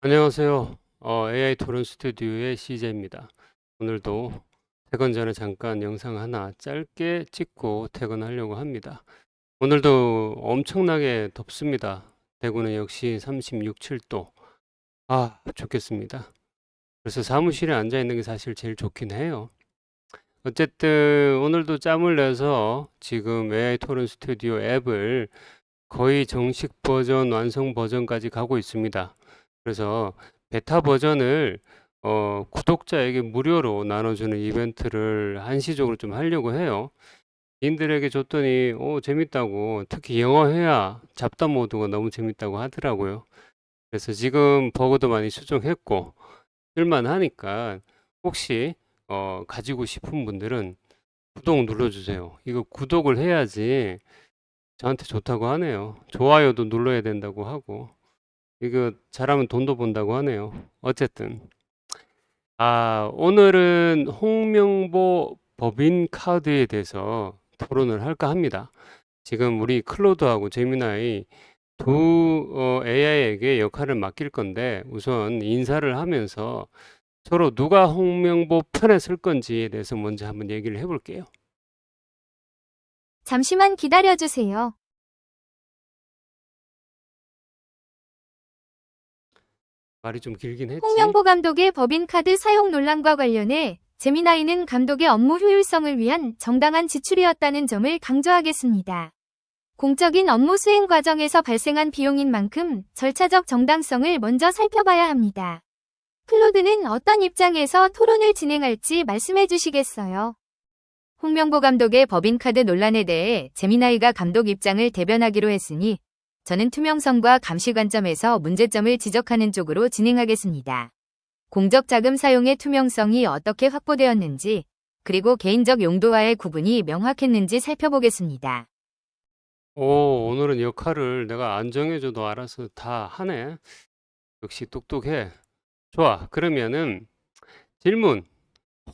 안녕하세요. AI 토론 스튜디오의 CJ입니다. 오늘도 퇴근 전에 잠깐 영상 하나 짧게 찍고 퇴근하려고 합니다. 오늘도 엄청나게 덥습니다. 대구는 역시 36, 7도. 아, 좋겠습니다. 그래서 사무실에 앉아 있는 게 사실 제일 좋긴 해요. 어쨌든 오늘도 짬을 내서 지금 AI 토론 스튜디오 앱을 거의 정식 버전, 완성 버전까지 가고 있습니다. 그래서 베타 버전을 구독자에게 무료로 나눠주는 이벤트를 한시적으로 좀 하려고 해요. 인들에게 줬더니 재밌다고, 특히 영어 회화 잡담 모드가 너무 재밌다고 하더라고요. 그래서 지금 버그도 많이 수정했고 쓸만하니까 혹시 가지고 싶은 분들은 구독 눌러주세요. 이거 구독을 해야지 저한테 좋다고 하네요. 좋아요도 눌러야 된다고 하고, 이거 잘하면 돈도 번다고 하네요. 어쨌든. 오늘은 홍명보 법인 카드에 대해서 토론을 할까 합니다. 지금 우리 클로드하고 제미나이 두 AI에게 역할을 맡길 건데, 우선 인사를 하면서 서로 누가 홍명보 편에 설 건지에 대해서 먼저 한번 얘기를 해볼게요. 잠시만 기다려주세요. 말이 좀 길긴 했지. 홍명보 감독의 법인카드 사용 논란과 관련해 제미나이는 감독의 업무 효율성을 위한 정당한 지출이었다는 점을 강조하겠습니다. 공적인 업무 수행 과정에서 발생한 비용인 만큼 절차적 정당성을 먼저 살펴봐야 합니다. 클로드는 어떤 입장에서 토론을 진행할지 말씀해 주시겠어요? 홍명보 감독의 법인카드 논란에 대해 제미나이가 감독 입장을 대변하기로 했으니 저는 투명성과 감시 관점에서 문제점을 지적하는 쪽으로 진행하겠습니다. 공적 자금 사용의 투명성이 어떻게 확보되었는지, 그리고 개인적 용도와의 구분이 명확했는지 살펴보겠습니다. 오늘은 역할을 내가 안 정해줘도 알아서 다 하네. 역시 똑똑해. 좋아. 그러면은 질문.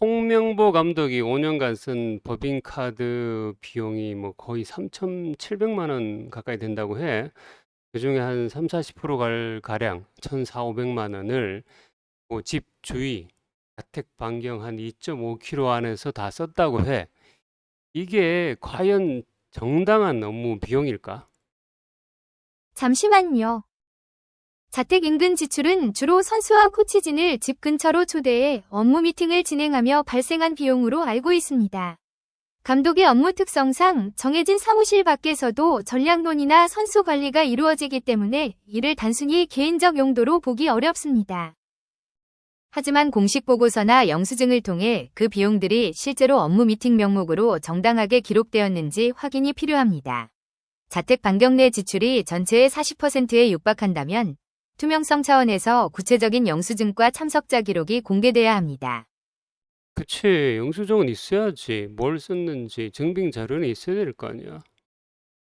홍명보 감독이 5년간 쓴 법인카드 비용이 뭐 거의 3,700만 원 가까이 된다고 해. 그중에 한 3, 40% 가량 1,400~500만 원을 뭐 집 주위, 자택 반경 한 2.5km 안에서 다 썼다고 해. 이게 과연 정당한 업무 비용일까? 잠시만요. 자택 인근 지출은 주로 선수와 코치진을 집 근처로 초대해 업무 미팅을 진행하며 발생한 비용으로 알고 있습니다. 감독의 업무 특성상 정해진 사무실 밖에서도 전략론이나 선수 관리가 이루어지기 때문에 이를 단순히 개인적 용도로 보기 어렵습니다. 하지만 공식 보고서나 영수증을 통해 그 비용들이 실제로 업무 미팅 명목으로 정당하게 기록되었는지 확인이 필요합니다. 자택 반경 내 지출이 전체의 40%에 육박한다면 투명성 차원에서 구체적인 영수증과 참석자 기록이 공개돼야 합니다. 그치, 영수증은 있어야지. 뭘 썼는지 증빙 자료는 있어야 될 거 아니야.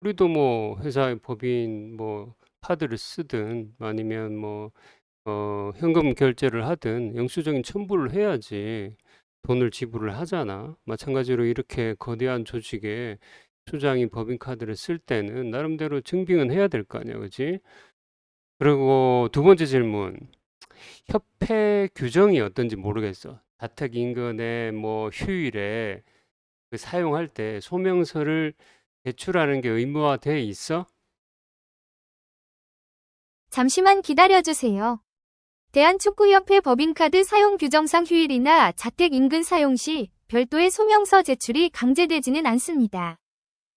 우리도 뭐 회사의 법인 뭐 카드를 쓰든 아니면 뭐 현금 결제를 하든 영수증인 첨부를 해야지 돈을 지불을 하잖아. 마찬가지로 이렇게 거대한 조직에 수장이 법인카드를 쓸 때는 나름대로 증빙은 해야 될 거 아니야, 그지? 그리고 두 번째 질문. 협회 규정이 어떤지 모르겠어. 자택 인근의 뭐 휴일에 그 사용할 때 소명서를 제출하는 게 의무화돼 있어? 잠시만 기다려주세요. 대한축구협회 법인카드 사용 규정상 휴일이나 자택 인근 사용 시 별도의 소명서 제출이 강제되지는 않습니다.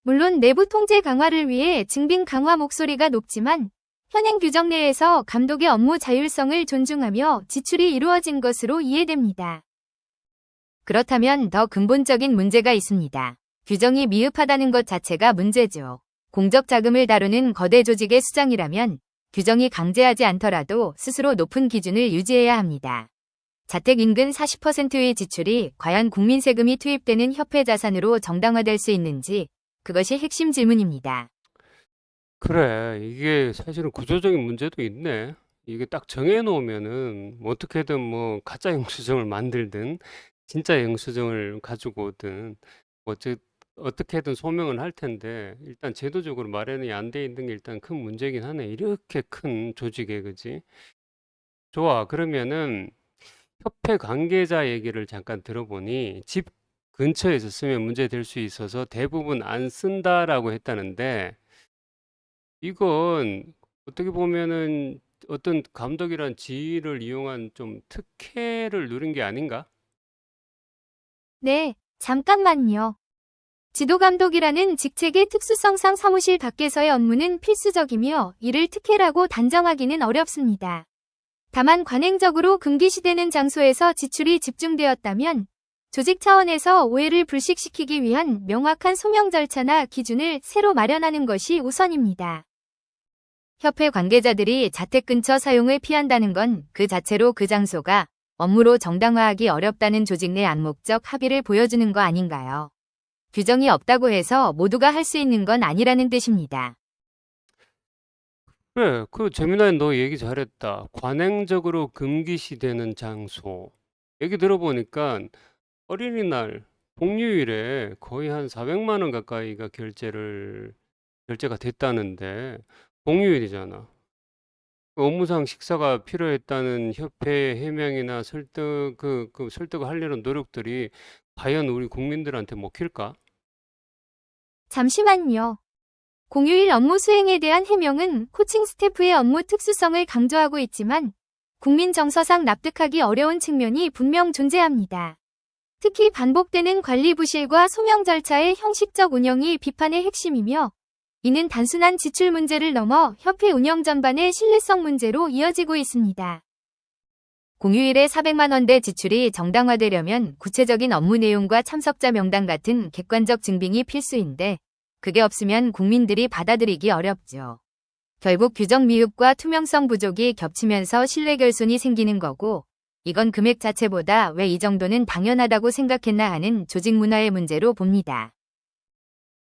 물론 내부 통제 강화를 위해 증빙 강화 목소리가 높지만 현행 규정 내에서 감독의 업무 자율성을 존중하며 지출이 이루어진 것으로 이해됩니다. 그렇다면 더 근본적인 문제가 있습니다. 규정이 미흡하다는 것 자체가 문제죠. 공적 자금을 다루는 거대 조직의 수장이라면 규정이 강제하지 않더라도 스스로 높은 기준을 유지해야 합니다. 자택 인근 40%의 지출이 과연 국민 세금이 투입되는 협회 자산으로 정당화될 수 있는지 그것이 핵심 질문입니다. 그래, 이게 사실은 구조적인 문제도 있네. 이게 딱 정해놓으면은 뭐 어떻게든 뭐 가짜 영수증을 만들든 진짜 영수증을 가지고 오든 어째, 어떻게든 소명을 할 텐데 일단 제도적으로 마련이 안 돼 있는 게 일단 큰 문제긴 하네. 이렇게 큰 조직에, 그지? 좋아. 그러면은 협회 관계자 얘기를 잠깐 들어보니 집 근처에서 쓰면 문제될 수 있어서 대부분 안 쓴다라고 했다는데 이건 어떻게 보면은 어떤 감독이란 지위를 이용한 좀 특혜를 누린 게 아닌가? 네, 잠깐만요. 지도감독이라는 직책의 특수성상 사무실 밖에서의 업무는 필수적이며 이를 특혜라고 단정하기는 어렵습니다. 다만 관행적으로 금기시되는 장소에서 지출이 집중되었다면 조직 차원에서 오해를 불식시키기 위한 명확한 소명 절차나 기준을 새로 마련하는 것이 우선입니다. 협회 관계자들이 자택 근처 사용을 피한다는 건 그 자체로 그 장소가 업무로 정당화하기 어렵다는 조직 내 암묵적 합의를 보여주는 거 아닌가요? 규정이 없다고 해서 모두가 할 수 있는 건 아니라는 뜻입니다. 그래, 그 재민아 너 얘기 잘했다. 관행적으로 금기시되는 장소. 얘기 들어보니까 어린이날, 공휴일에 거의 한 400만 원 가까이가 결제가 됐다는데 공휴일이잖아. 그 업무상 식사가 필요했다는 협회의 해명이나 그 설득을 하려는 노력들이 과연 우리 국민들한테 먹힐까? 잠시만요. 공휴일 업무 수행에 대한 해명은 코칭 스태프의 업무 특수성을 강조하고 있지만 국민 정서상 납득하기 어려운 측면이 분명 존재합니다. 특히 반복되는 관리 부실과 소명 절차의 형식적 운영이 비판의 핵심이며 이는 단순한 지출 문제를 넘어 협회 운영 전반의 신뢰성 문제로 이어지고 있습니다. 공휴일에 400만 원대 지출이 정당화되려면 구체적인 업무 내용과 참석자 명단 같은 객관적 증빙이 필수인데 그게 없으면 국민들이 받아들이기 어렵죠. 결국 규정 미흡과 투명성 부족이 겹치면서 신뢰 결손이 생기는 거고 이건 금액 자체보다 왜 이 정도는 당연하다고 생각했나 하는 조직 문화의 문제로 봅니다.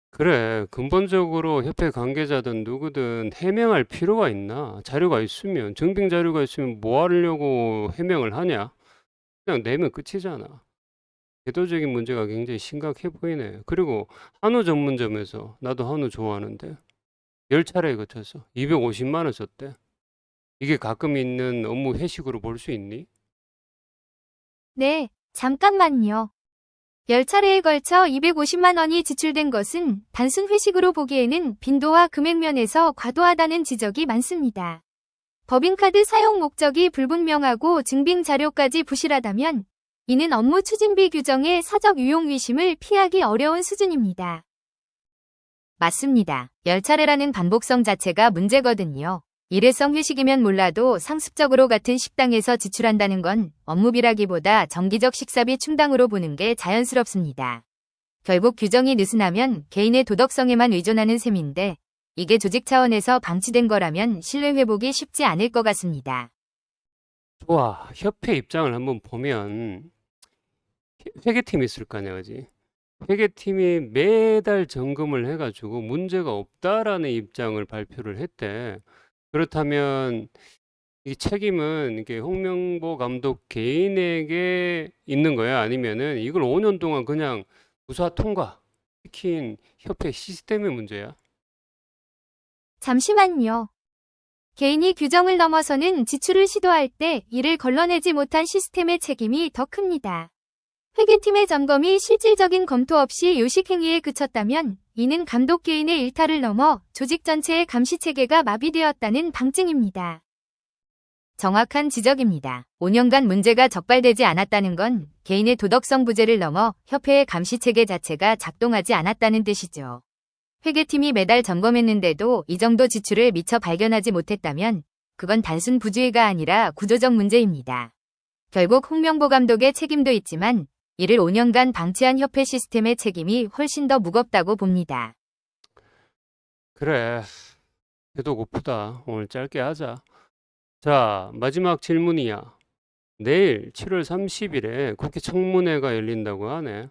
그래, 근본적으로 협회 관계자든 누구든 해명할 필요가 있나? 자료가 있으면, 증빙 자료가 있으면 뭐 하려고 해명을 하냐? 그냥 내면 끝이잖아. 제도적인 문제가 굉장히 심각해 보이네. 그리고 한우 전문점에서, 나도 한우 좋아하는데, 10차례에 거쳐서 250만 원 썼대. 이게 가끔 있는 업무 회식으로 볼 수 있니? 네, 잠깐만요. 10차례에 걸쳐 250만 원이 지출된 것은 단순 회식으로 보기에는 빈도와 금액 면에서 과도하다는 지적이 많습니다. 법인카드 사용 목적이 불분명하고 증빙 자료까지 부실하다면 이는 업무 추진비 규정의 사적 유용 위심을 피하기 어려운 수준입니다. 맞습니다. 10차례라는 반복성 자체가 문제거든요. 일회성 회식이면 몰라도 상습적으로 같은 식당에서 지출한다는 건 업무비라기보다 정기적 식사비 충당으로 보는 게 자연스럽습니다. 결국 규정이 느슨하면 개인의 도덕성에만 의존하는 셈인데 이게 조직 차원에서 방치된 거라면 신뢰 회복이 쉽지 않을 것 같습니다. 좋아, 협회 입장을 한번 보면, 회계팀이 있을 거 아니야, 그지? 회계팀이 매달 점검을 해가지고 문제가 없다라는 입장을 발표를 했대. 그렇다면 이 책임은 이게 홍명보 감독 개인에게 있는 거야? 아니면은 이걸 5년 동안 그냥 무사 통과 시킨 협회 시스템의 문제야? 잠시만요. 개인이 규정을 넘어서는 지출을 시도할 때 이를 걸러내지 못한 시스템의 책임이 더 큽니다. 회계팀의 점검이 실질적인 검토 없이 요식행위에 그쳤다면 이는 감독 개인의 일탈을 넘어 조직 전체의 감시 체계가 마비되었다는 방증입니다. 정확한 지적입니다. 5년간 문제가 적발되지 않았다는 건 개인의 도덕성 부재를 넘어 협회의 감시 체계 자체가 작동하지 않았다는 뜻이죠. 회계팀이 매달 점검했는데도 이 정도 지출을 미처 발견하지 못했다면 그건 단순 부주의가 아니라 구조적 문제입니다. 결국 홍명보 감독의 책임도 있지만 이를 5년간 방치한 협회 시스템의 책임이 훨씬 더 무겁다고 봅니다. 그래, 배도 고프다. 오늘 짧게 하자. 자, 마지막 질문이야. 내일 7월 30일에 국회 청문회가 열린다고 하네.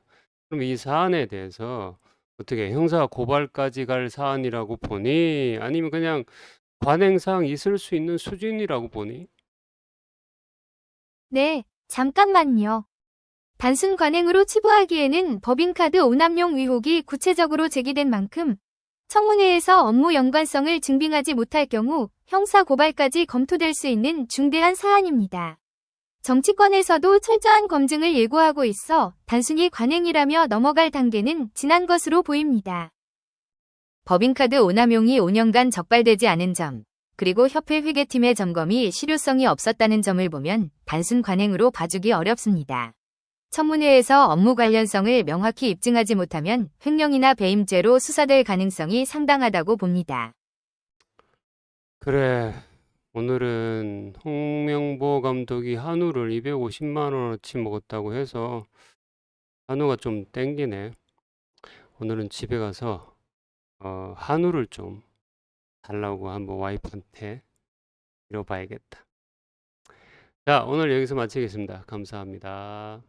그럼 이 사안에 대해서 어떻게 형사 고발까지 갈 사안이라고 보니? 아니면 그냥 관행상 있을 수 있는 수준이라고 보니? 네, 잠깐만요. 단순 관행으로 치부하기에는 법인카드 오남용 의혹이 구체적으로 제기된 만큼 청문회에서 업무 연관성을 증빙하지 못할 경우 형사 고발까지 검토될 수 있는 중대한 사안입니다. 정치권에서도 철저한 검증을 예고하고 있어 단순히 관행이라며 넘어갈 단계는 지난 것으로 보입니다. 법인카드 오남용이 5년간 적발되지 않은 점, 그리고 협회 회계팀의 점검이 실효성이 없었다는 점을 보면 단순 관행으로 봐주기 어렵습니다. 청문회에서 업무 관련성을 명확히 입증하지 못하면 횡령이나 배임죄로 수사될 가능성이 상당하다고 봅니다. 그래, 오늘은 홍명보 감독이 한우를 250만 원어치 먹었다고 해서 한우가 좀 땡기네. 오늘은 집에 가서 한우를 좀 달라고 한번 와이프한테 빌어봐야겠다. 자, 오늘 여기서 마치겠습니다. 감사합니다.